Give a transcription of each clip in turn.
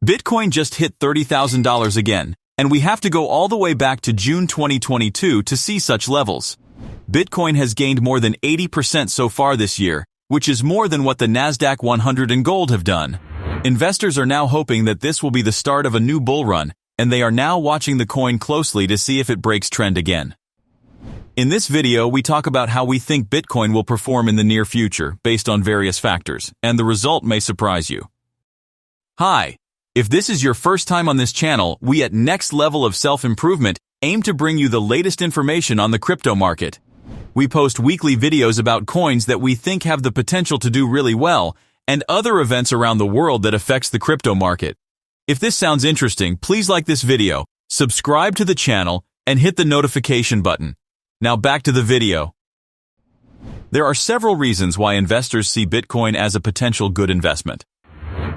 Bitcoin just hit $30,000 again, and we have to go all the way back to June 2022 to see such levels. Bitcoin has gained more than 80% so far this year, which is more than what the Nasdaq 100 and gold have done. Investors are now hoping that this will be the start of a new bull run, and they are now watching the coin closely to see if it breaks trend again. In this video, we talk about how we think Bitcoin will perform in the near future based on various factors, and the result may surprise you. Hi! If this is your first time on this channel, we at Next Level of Self-Improvement aim to bring you the latest information on the crypto market. We post weekly videos about coins that we think have the potential to do really well, and other events around the world that affects the crypto market. If this sounds interesting, please like this video, subscribe to the channel, and hit the notification button. Now back to the video. There are several reasons why investors see Bitcoin as a potential good investment.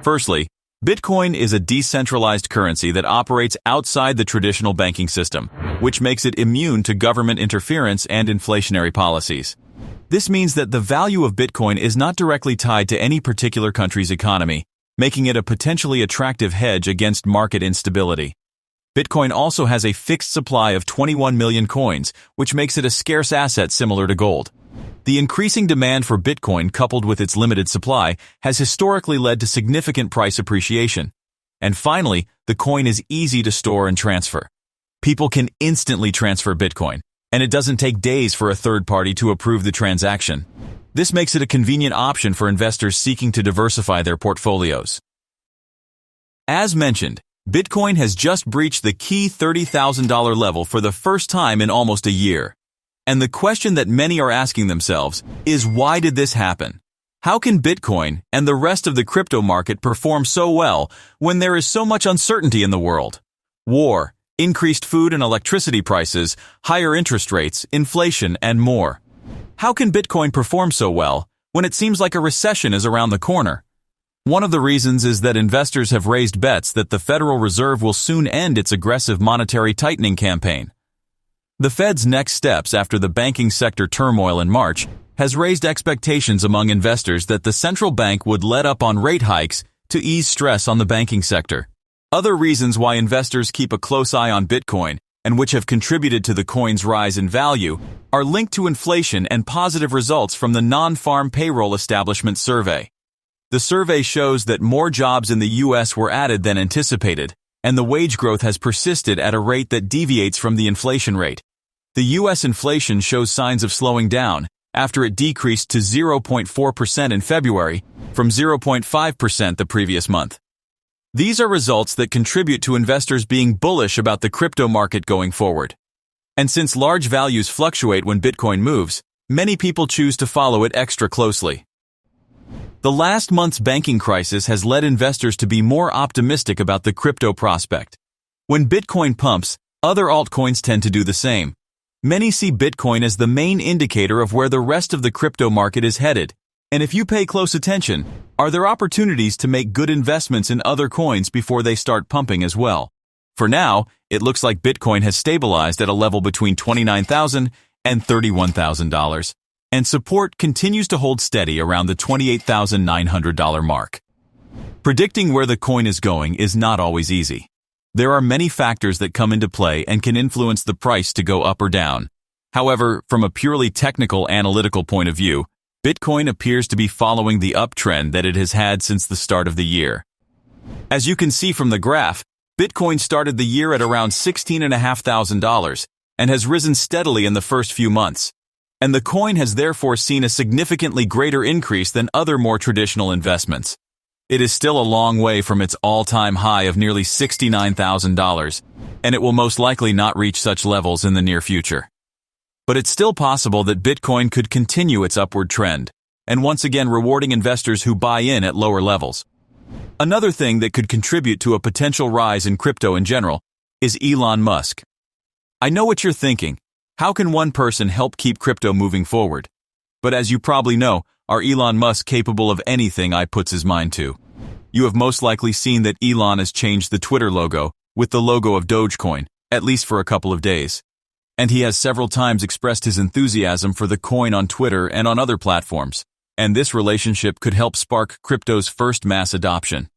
Firstly, Bitcoin is a decentralized currency that operates outside the traditional banking system, which makes it immune to government interference and inflationary policies. This means that the value of Bitcoin is not directly tied to any particular country's economy, making it a potentially attractive hedge against market instability. Bitcoin also has a fixed supply of 21 million coins, which makes it a scarce asset similar to gold. The increasing demand for Bitcoin coupled with its limited supply has historically led to significant price appreciation. And finally, the coin is easy to store and transfer. People can instantly transfer Bitcoin, and it doesn't take days for a third party to approve the transaction. This makes it a convenient option for investors seeking to diversify their portfolios. As mentioned, Bitcoin has just breached the key $30,000 level for the first time in almost a year. And the question that many are asking themselves is, why did this happen? How can Bitcoin and the rest of the crypto market perform so well when there is so much uncertainty in the world? War, increased food and electricity prices, higher interest rates, inflation, and more. How can Bitcoin perform so well when it seems like a recession is around the corner? One of the reasons is that investors have raised bets that the Federal Reserve will soon end its aggressive monetary tightening campaign. The Fed's next steps after the banking sector turmoil in March has raised expectations among investors that the central bank would let up on rate hikes to ease stress on the banking sector. Other reasons why investors keep a close eye on Bitcoin, and which have contributed to the coin's rise in value, are linked to inflation and positive results from the Non-Farm Payroll Establishment Survey. The survey shows that more jobs in the U.S. were added than anticipated, and the wage growth has persisted at a rate that deviates from the inflation rate. The U.S. inflation shows signs of slowing down after it decreased to 0.4% in February from 0.5% the previous month. These are results that contribute to investors being bullish about the crypto market going forward. And since large values fluctuate when Bitcoin moves, many people choose to follow it extra closely. The last month's banking crisis has led investors to be more optimistic about the crypto prospect. When Bitcoin pumps, other altcoins tend to do the same. Many see Bitcoin as the main indicator of where the rest of the crypto market is headed. And if you pay close attention, are there opportunities to make good investments in other coins before they start pumping as well? For now, it looks like Bitcoin has stabilized at a level between $29,000 and $31,000, and support continues to hold steady around the $28,900 mark. Predicting where the coin is going is not always easy. There are many factors that come into play and can influence the price to go up or down. However, from a purely technical analytical point of view, Bitcoin appears to be following the uptrend that it has had since the start of the year. As you can see from the graph, Bitcoin started the year at around $16,500 and has risen steadily in the first few months. And the coin has therefore seen a significantly greater increase than other more traditional investments. It is still a long way from its all-time high of nearly $69,000, and it will most likely not reach such levels in the near future. But it's still possible that Bitcoin could continue its upward trend, and once again rewarding investors who buy in at lower levels. Another thing that could contribute to a potential rise in crypto in general is Elon Musk. I know what you're thinking. How can one person help keep crypto moving forward? But as you probably know, are Elon Musk capable of anything he puts his mind to? You have most likely seen that Elon has changed the Twitter logo with the logo of Dogecoin, at least for a couple of days. And he has several times expressed his enthusiasm for the coin on Twitter and on other platforms. And this relationship could help spark crypto's first mass adoption.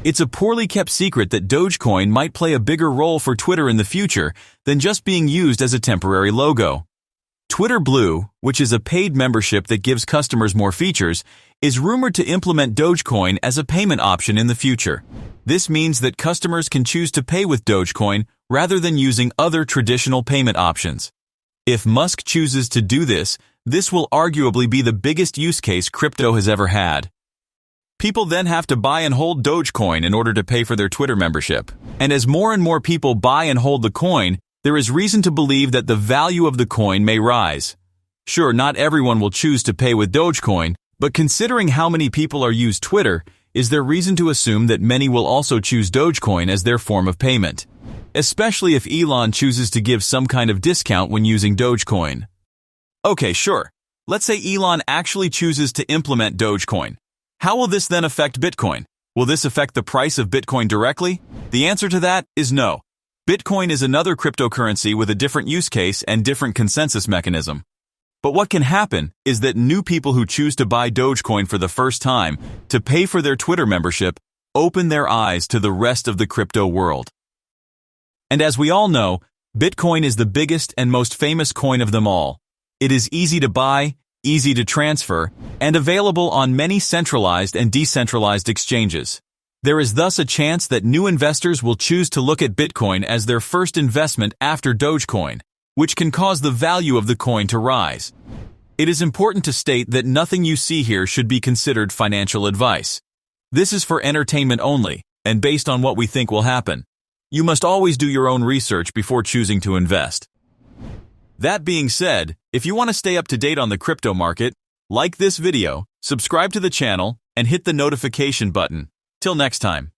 It's a poorly kept secret that Dogecoin might play a bigger role for Twitter in the future than just being used as a temporary logo. Twitter Blue, which is a paid membership that gives customers more features, is rumored to implement Dogecoin as a payment option in the future. This means that customers can choose to pay with Dogecoin rather than using other traditional payment options. If Musk chooses to do this, this will arguably be the biggest use case crypto has ever had. People then have to buy and hold Dogecoin in order to pay for their Twitter membership. And as more and more people buy and hold the coin, there is reason to believe that the value of the coin may rise. Sure, not everyone will choose to pay with Dogecoin, but considering how many people are use Twitter, is there reason to assume that many will also choose Dogecoin as their form of payment? Especially if Elon chooses to give some kind of discount when using Dogecoin. Okay, sure. Let's say Elon actually chooses to implement Dogecoin. How will this then affect Bitcoin? Will this affect the price of Bitcoin directly? The answer to that is no. Bitcoin is another cryptocurrency with a different use case and different consensus mechanism. But what can happen is that new people who choose to buy Dogecoin for the first time to pay for their Twitter membership open their eyes to the rest of the crypto world. And as we all know, Bitcoin is the biggest and most famous coin of them all. It is easy to buy, easy to transfer, and available on many centralized and decentralized exchanges. There is thus a chance that new investors will choose to look at Bitcoin as their first investment after Dogecoin, which can cause the value of the coin to rise. It is important to state that nothing you see here should be considered financial advice. This is for entertainment only, and based on what we think will happen. You must always do your own research before choosing to invest. That being said, if you want to stay up to date on the crypto market, like this video, subscribe to the channel, and hit the notification button. Till next time.